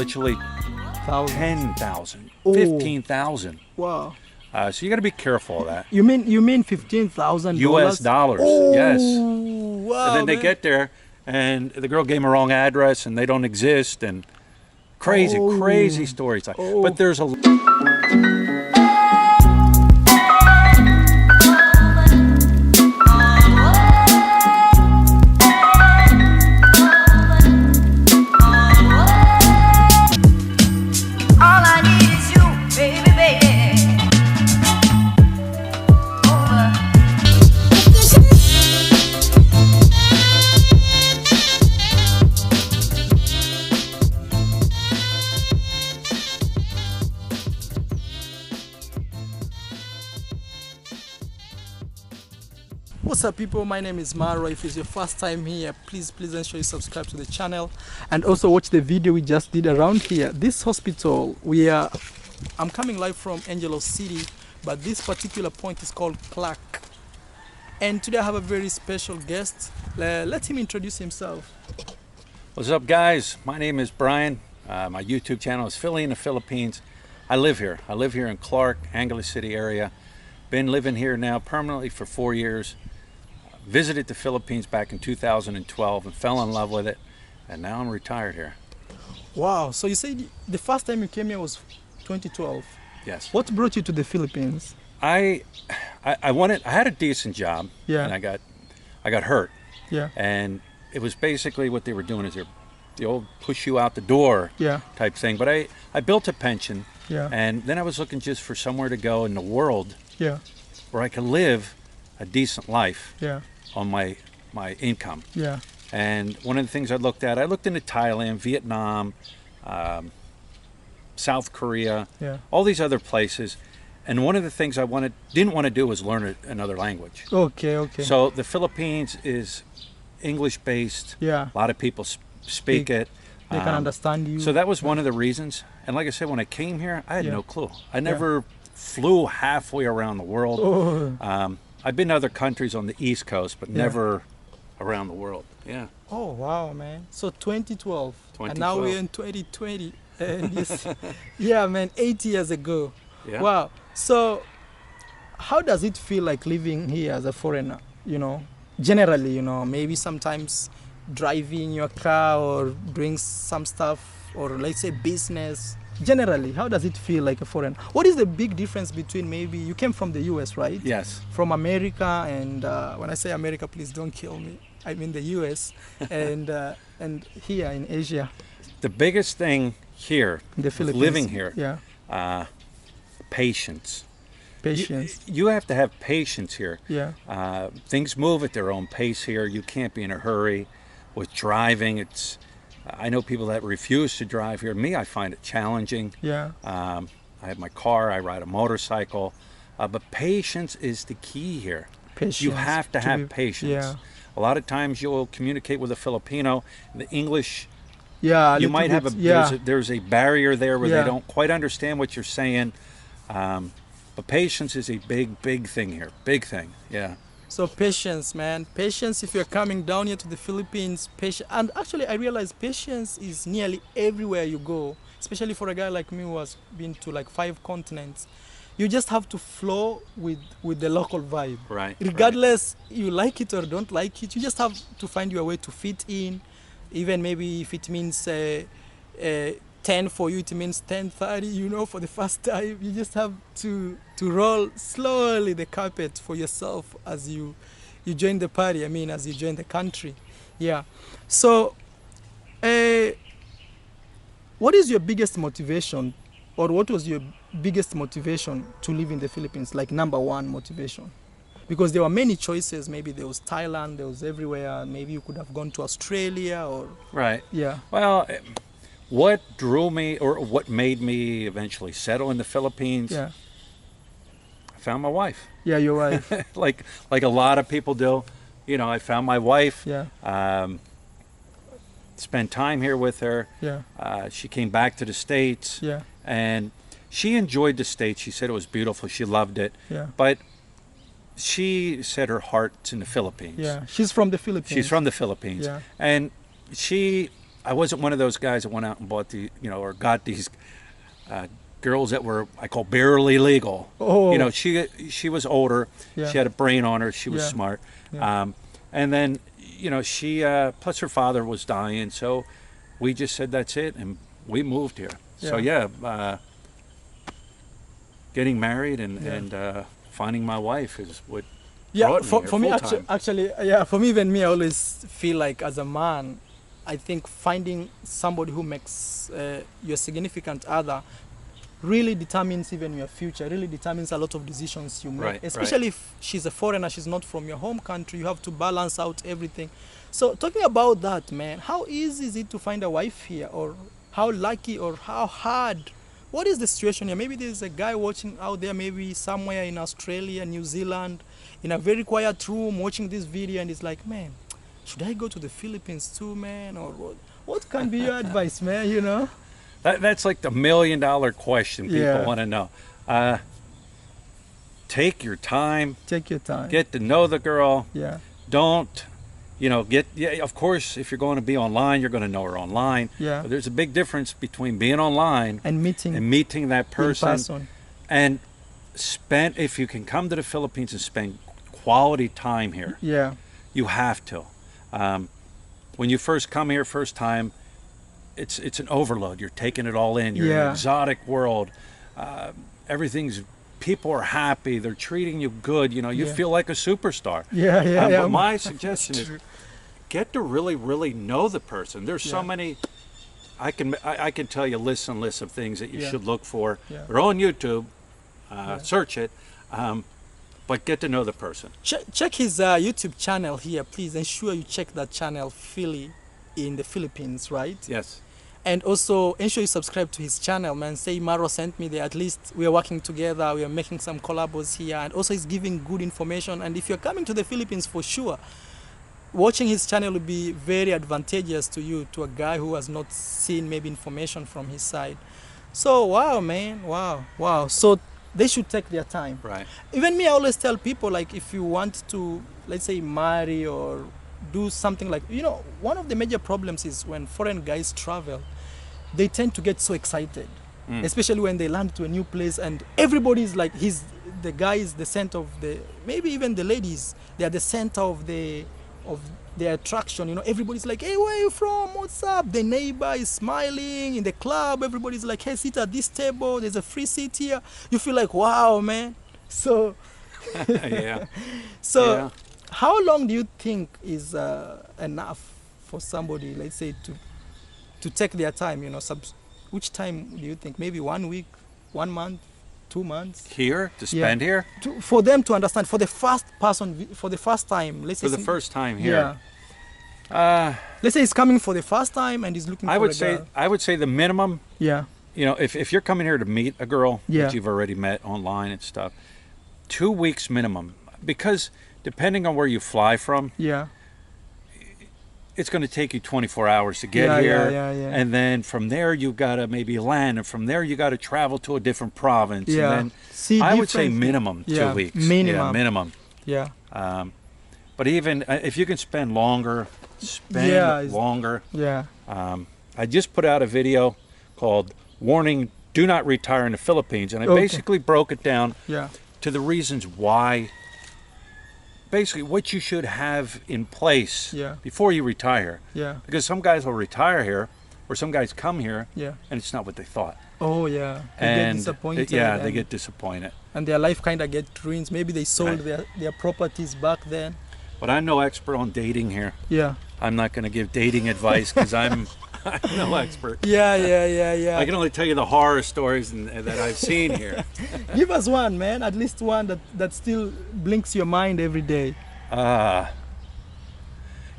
actually Thousand. 10,000, Oh. 15,000. Wow. So you got to be careful of that. You mean $15,000 U.S. dollars, Oh, yes. wow. And then they man. get there, and the girl gave them a wrong address, and they don't exist, and crazy stories. Oh. But there's a All I need is you, baby, baby. Over. What's up, people? My name is Maro. If it's your first time here, please ensure you subscribe to the channel and also watch the video we just did around here. This hospital, I'm coming live from Angelo City, but this particular point is called Clark. And today I have a very special guest. Let him introduce himself. What's up, guys? My name is Brian. My YouTube channel is Philly in the Philippines. I live here. I live here in Clark, Angelo City area. Been living here now permanently for 4 years. Visited the Philippines back in 2012 and fell in love with it. And now I'm retired here. Wow. So you said the first time you came here was 2012. Yes. What brought you to the Philippines? I had a decent job. Yeah. And I got hurt. Yeah. And it was basically what they were doing is the old push you out the door Yeah. type thing. But I built a pension. Yeah. And then I was looking just for somewhere to go in the world Yeah. where I could live a decent life Yeah. on my income. Yeah. And one of the things I looked into Thailand, Vietnam, South Korea, Yeah. all these other places. And one of the things I didn't want to do was learn another language. Okay. Okay. So the Philippines is English based. Yeah. A lot of people speak it. They can understand you. So that was one of the reasons. And like I said, when I came here, I had Yeah. no clue. I never flew halfway around the world. Oh. I've been to other countries on the East Coast, but Yeah. never around the world. Yeah. Oh wow, man! So 2012, and now 2012. we're in 2020, and yeah, man, 8 years ago. Yeah. Wow. So, how does it feel like living here as a foreigner? Generally, maybe sometimes driving your car or doing some stuff, or let's say business. Generally, how does it feel like a foreigner? What is the big difference between maybe you came from the U.S., right? Yes. From America, and when I say America, please don't kill me. I mean the U.S. and here in Asia, The biggest thing here, in the with Philippines. living here, Yeah, patience. patience. You have to have patience here. Yeah, Things move at their own pace here. You can't be in a hurry. With driving, I know people that refuse to drive here. Me, I find it challenging. yeah, I have my car. I ride a motorcycle. But patience is the key here. patience. You have to have patience. Yeah, A lot of times you'll communicate with a Filipino. The English, yeah. you might have there's a barrier there where Yeah. they don't quite understand what you're saying. But patience is a big thing here. Big thing. Yeah. So patience, man. Patience. If you're coming down here to the Philippines, patience. And actually, I realize patience is nearly everywhere you go. Especially for a guy like me who has been to like 5 continents. You just have to flow with the local vibe. Right. Regardless you like it or don't like it, you just have to find your way to fit in. Even maybe if it means 10 for you, it means 10:30. For the first time, you just have to roll slowly the carpet for yourself as you join the party. I mean, as you join the country. Yeah. So, what is your biggest motivation, or what was your biggest motivation to live in the Philippines? Like number one motivation, because there were many choices. Maybe there was Thailand, there was everywhere. Maybe you could have gone to Australia or Right. yeah, Well, what drew me, or what made me eventually settle in the Philippines? yeah, I found my wife. yeah. You're right. like a lot of people do. I found my wife. Yeah, Spent time here with her. yeah, She came back to the States. yeah, And she enjoyed the States. She said it was beautiful. She loved it. yeah. But she said her heart's in the Philippines. Yeah, she's from the Philippines. She's from the Philippines. Yeah. And she I wasn't one of those guys that went out and bought or got these girls that were, I call, barely legal. Oh. She was older. Yeah. She had a brain on her. She was Yeah. smart. Yeah. And then, she, plus her father was dying. So we just said, that's it. And we moved here. So getting married and finding my wife is what brought me here for me full-time. actually, yeah, for me, even me, I always feel like as a man, I think finding somebody who makes your significant other really determines even your future, really determines a lot of decisions you make. Right, Especially if she's a foreigner, she's not from your home country, you have to balance out everything. So talking about that, man, how easy is it to find a wife here, or how lucky or how hard? What is the situation here? Maybe there's a guy watching out there, maybe somewhere in Australia, New Zealand, in a very quiet room watching this video, and he's like, man, should I go to the Philippines too, man? Or what can be your advice, man, That's like the $1 million question people Yeah. want to know. Take your time. Take your time. Get to know the girl. Yeah. Don't, of course, if you're going to be online, you're going to know her online. Yeah. But there's a big difference between being online And meeting and meeting that person. in person. And if you can come to the Philippines and spend quality time here, Yeah. you have to. When you first come here, first time, it's an overload. You're taking it all in. You're in Yeah. an exotic world. People are happy. They're treating you good. You Yeah. feel like a superstar. Yeah, yeah, yeah. But my suggestion is get to really, really know the person. There's so Yeah. many. I can tell you lists and lists of things that you Yeah. should look for. Yeah. They're on YouTube. Search it. But get to know the person. Check his YouTube channel here, please. Ensure you check that channel, Philly, in the Philippines, right? Yes. And also ensure you subscribe to his channel, man. Say Maro sent me there. At least we are working together. We are making some collabos here, and also he's giving good information. And if you're coming to the Philippines, for sure, watching his channel will be very advantageous to you, to a guy who has not seen maybe information from his side. So wow, man, wow. So they should take their time. Right. Even me, I always tell people, like, if you want to, let's say, marry or do something like, one of the major problems is when foreign guys travel, they tend to get so excited, especially when they land to a new place and everybody is like, the guy is the center of maybe even the ladies, they are the center of the attraction. Everybody's like, hey, where are you from? What's up? The neighbor is smiling in the club. Everybody's like, hey, sit at this table. There's a free seat here. You feel like, wow, man. So, Yeah. so Yeah. how long do you think is enough for somebody, let's say, to take their time? Which time do you think? Maybe 1 week, 1 month, 2 months? Here to spend here For them to understand, for the first person, for the first time, let's say. for the first time here. Yeah. Let's say he's coming for the first time and he's looking for I would say the minimum. Yeah. If you're coming here to meet a girl Yeah. that you've already met online and stuff, 2 weeks minimum, because depending on where you fly from, Yeah. it's going to take you 24 hours to get Yeah, here. yeah. And then from there, you got to maybe land. And from there, you got to travel to a different province. Yeah. And then See I would say different- minimum Yeah, 2 weeks. minimum. Yeah, minimum. Yeah. But even if you can spend longer, Yeah, it's- longer. Yeah. I just put out a video called Warning, Do Not Retire in the Philippines. And I Okay. basically broke it down Yeah. to the reasons why, basically what you should have in place Yeah. before you retire. Yeah. Because some guys will retire here, or some guys come here, Yeah. and it's not what they thought. Oh, yeah. They get disappointed. they and, get disappointed. and their life kind of get ruined. Maybe they sold Right. their properties back then. But I'm no expert on dating here. Yeah. I'm not going to give dating advice because I'm no expert. Yeah. I can only tell you the horror stories that I've seen here. Give us one, man. At least one that still blinks your mind every day.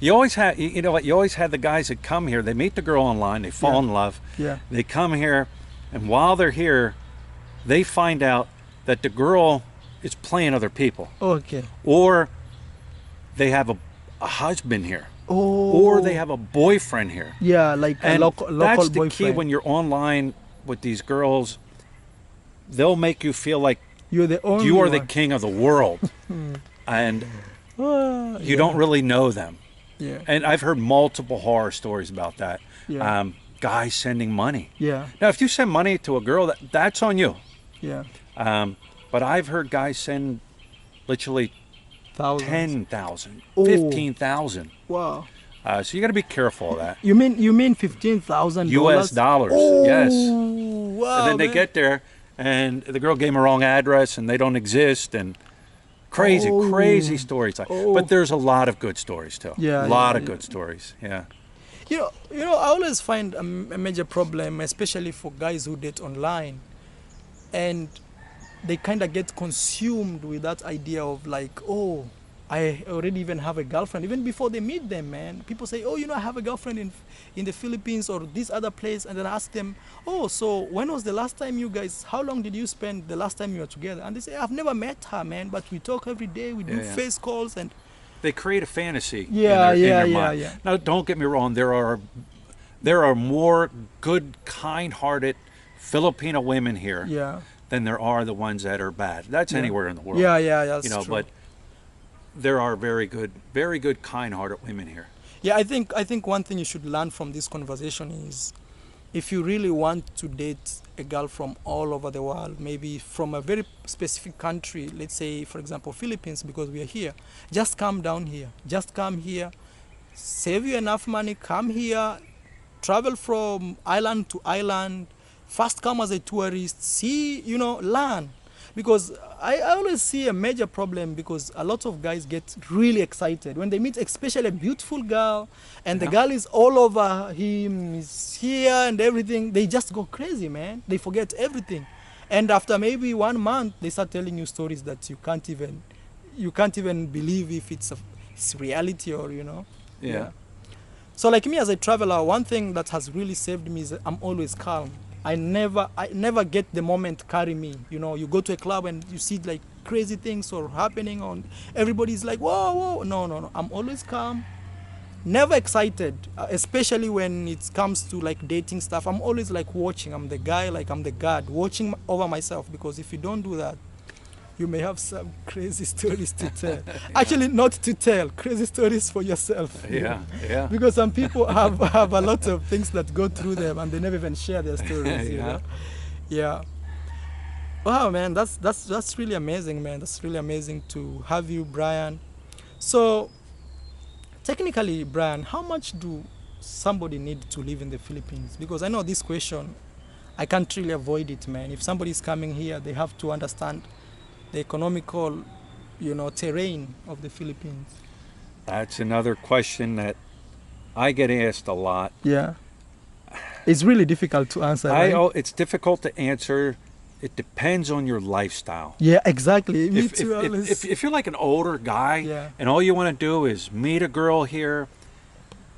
You always had, you know what? You always had the guys that come here. They meet the girl online. They fall Yeah. in love. Yeah. They come here, and while they're here, they find out that the girl is playing other people, Okay. or they have a husband here, Oh. or they have a boyfriend here. Yeah, like a And local that's the boyfriend. key when you're online with these girls. They'll make you feel like You're the only you are the one. king of the world, and you don't really know them. Yeah. And I've heard multiple horror stories about that. Yeah. Guys sending money. Yeah. Now, if you send money to a girl, that's on you. Yeah. But I've heard guys send literally Thousands. 10,000, Oh. 15,000. Wow. So you got to be careful of that. You mean $15,000 U.S. dollars, Oh, yes. Wow. And then they man. get there, and the girl gave them a wrong address, and they don't exist, and crazy stories. Oh. But there's a lot of good stories too. Yeah, a lot yeah, of good stories. Yeah. You know, I always find a major problem, especially for guys who date online, and they kind of get consumed with that idea of like, oh, I already even have a girlfriend. Even before they meet them, man, people say, oh, I have a girlfriend in the Philippines or this other place, and then I ask them, oh, so when was the last time you guys? How long did you spend the last time you were together? And they say, I've never met her, man, but we talk every day. We do Yeah. face calls and. They create a fantasy. Yeah, in their yeah. mind. Now, don't get me wrong. There are more good, kind-hearted Filipino women here Yeah. than there are the ones that are bad. That's anywhere in the world. Yeah, that's true. But there are very good, kind-hearted women here. Yeah, I think one thing you should learn from this conversation is, if you really want to date a girl from all over the world, maybe from a very specific country, let's say, for example, Philippines, because we are here, just come down here. Just come here, save you enough money, come here, travel from island to island, first come as a tourist, see, learn. Because I always see a major problem, because a lot of guys get really excited when they meet, especially a beautiful girl, and the girl is all over him, is here and everything. They just go crazy, man. They forget everything. And after maybe 1 month, they start telling you stories that you can't even believe if it's reality or, Yeah. So like me as a traveler, one thing that has really saved me is I'm always calm. I never get the moment carry me. You go to a club and you see like crazy things or happening on. Everybody's like, whoa. No. I'm always calm. Never excited, especially when it comes to like dating stuff. I'm always like watching. I'm the guy, like I'm the guard, watching over myself. Because if you don't do that, you may have some crazy stories to tell. Actually, not to tell, crazy stories for yourself. Yeah. Because some people have a lot of things that go through them and they never even share their stories. Yeah. Wow, man, that's really amazing, man. That's really amazing to have you, Brian. So, technically, Brian, how much do somebody need to live in the Philippines? Because I know this question, I can't really avoid it, man. If somebody's coming here, they have to understand the economical, terrain of the Philippines. That's another question that I get asked a lot. Yeah. It's really difficult to answer, right? It's difficult to answer. It depends on your lifestyle. Yeah, exactly. Me If, too. if you're like an older guy, Yeah. and all you want to do is meet a girl here,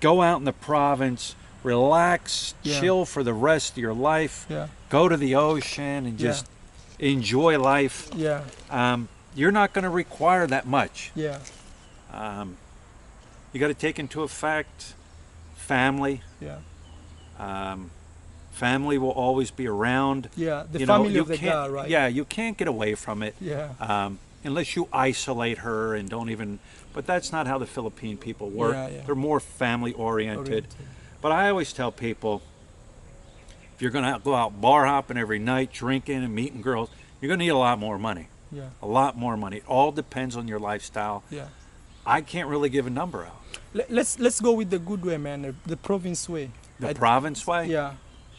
go out in the province, relax, Yeah. chill for the rest of your life, Yeah. go to the ocean and just enjoy life, Yeah. you're not going to require that much. Yeah. You got to take into effect family. Yeah. Family will always be around. Yeah. The You know, family you of the can't- guy, right? Yeah, you can't get away from it. Yeah. Unless you isolate her and don't even, but that's not how the Philippine people work. Yeah. They're more family oriented. But I always tell people, if you're going to go out bar hopping every night, drinking and meeting girls, you're going to need a lot more money. Yeah. A lot more money. It all depends on your lifestyle. Yeah. I can't really give a number out. Let's go with the good way, man. The province way. The province way, Yeah.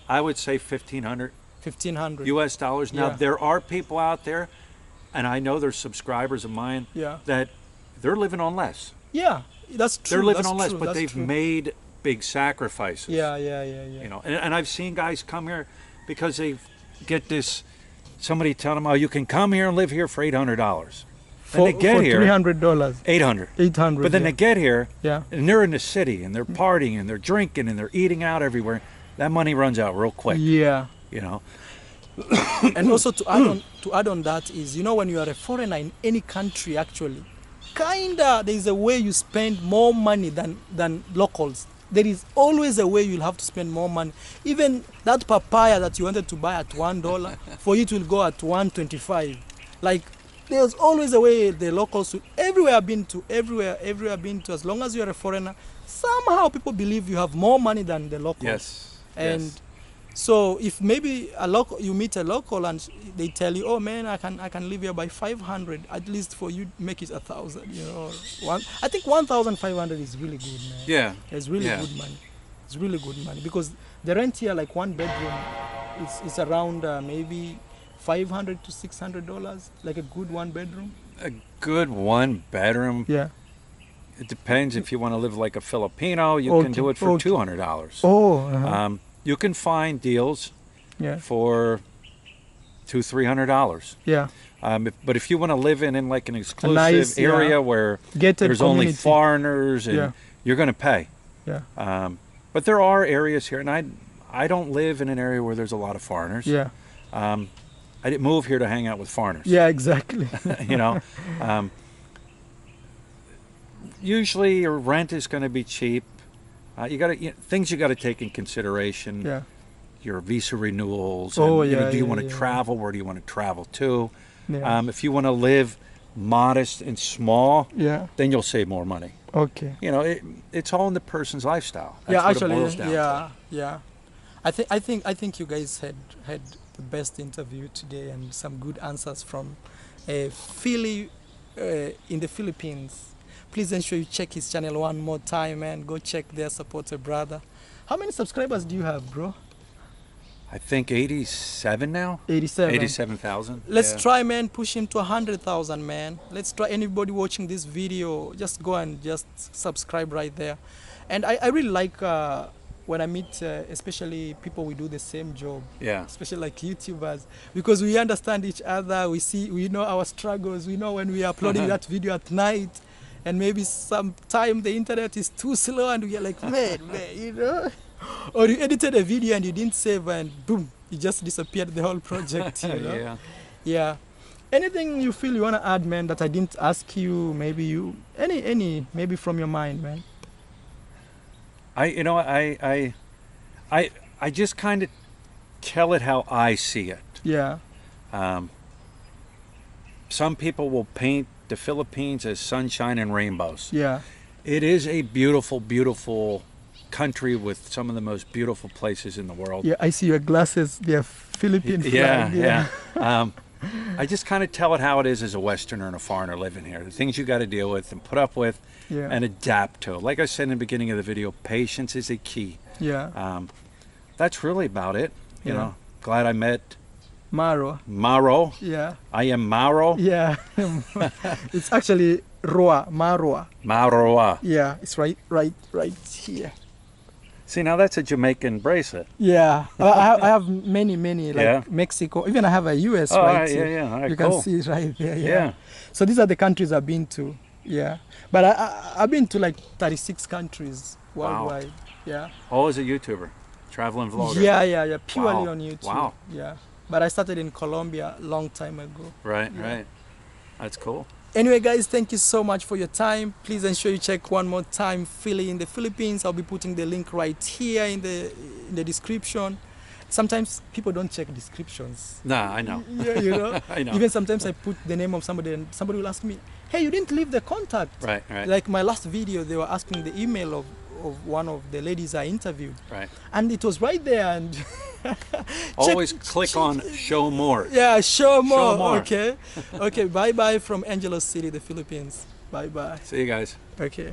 I would say $1,500 $1,500. US dollars. Now, Yeah. there are people out there, and I know there's subscribers of mine, Yeah. that they're living on less. Yeah. That's true. They're living That's on less, true. but That's they've true. made big sacrifices. Yeah. You know, and I've seen guys come here because they get this, somebody telling them, oh, you can come here and live here for $800. And they get for here, $300. 800. 800. But then they get here, Yeah. and they're in the city, and they're partying, and they're drinking, and they're eating out everywhere. That money runs out real quick, Yeah. you know. And also to add on that is, when you are a foreigner in any country, actually, kinda there's a way you spend more money than locals. There is always a way you'll have to spend more money. Even that papaya that you wanted to buy at $1, for you it will go at $1.25. Like, there's always a way the locals would, everywhere I've been to, everywhere I've been to, as long as you're a foreigner, somehow people believe you have more money than the locals. Yes. And yes. so if maybe you meet a local and they tell you, oh man, I can live here by 500, at least for you make it 1,000, you know. I think 1,500 is really good, man. Yeah. It's really good money. It's really good money because the rent here, like one bedroom, is around maybe $500 to $600, like a good one bedroom. A good one bedroom. Yeah. It depends if you want to live like a Filipino, you can do it for $200. Oh. Uh-huh. You can find deals for $200-$300. Yeah. But if you want to live in like an exclusive nice, area where there's only foreigners and you're going to pay. Yeah. But there are areas here, and I don't live in an area where there's a lot of foreigners. Yeah. I didn't move here to hang out with foreigners. Yeah, exactly. You know, usually your rent is going to be cheap. Things you got to take in consideration. Yeah. Your visa renewals. Oh, and, do you want to travel? Where do you want to travel to? Yeah. If you want to live modest and small, then you'll save more money. Okay. You know, it's all in the person's lifestyle. That's Yeah, what actually, it boils down to. yeah. I think you guys had the best interview today and some good answers from Philly in the Philippines. Please ensure you check his channel one more time, man. Go check there, support a brother. How many subscribers do you have, bro? I think 87 now. 87. 87,000. Let's try, man. Push him to 100,000, man. Let's try. Anybody watching this video, just go and just subscribe right there. And I really like when I meet, especially people we do the same job. Yeah. Especially like YouTubers, because we understand each other. We know our struggles. We know when we are uploading that video at night. And maybe sometime the internet is too slow and we are like, man, you know? Or you edited a video and you didn't save and boom, it just disappeared, the whole project, you know? Yeah. Anything you feel you want to add, man, that I didn't ask you, maybe maybe from your mind, man? I just kind of tell it how I see it. Yeah. Some people will paint the Philippines as sunshine and rainbows. Yeah. It is a beautiful, beautiful country with some of the most beautiful places in the world. Yeah, I see your glasses. They're Philippine flag. Yeah. I just kind of tell it how it is as a Westerner and a foreigner living here. The things you got to deal with and put up with and adapt to. Like I said in the beginning of the video, patience is a key. Yeah. That's really about it. You know, glad I met Maro. Yeah. I am Maro. Yeah. It's actually Roa. Maroa. Maroa. Yeah, it's right here. See, now that's a Jamaican bracelet. Yeah. I have many, like Mexico. Even I have a US right here. Yeah. All right, you cool. can see it right there. Yeah. So these are the countries I've been to. Yeah. But I've been to like 36 countries worldwide. Wow. Yeah. Oh, as a YouTuber, traveling vlogger. Yeah. Purely on YouTube. Wow. Yeah. But I started in Colombia a long time ago. Right. That's cool. Anyway, guys, thank you so much for your time. Please ensure you check one more time Philly in the Philippines. I'll be putting the link right here in the description. Sometimes people don't check descriptions. Nah, I know. Yeah, you know. I know. Even sometimes I put the name of somebody and somebody will ask me, hey, you didn't leave the contact. Right. Like my last video, they were asking the email of one of the ladies I interviewed. Right. And it was right there. And always click on show more. Yeah, show more. Show more. Okay, bye from Angeles City, the Philippines. Bye. See you guys. Okay.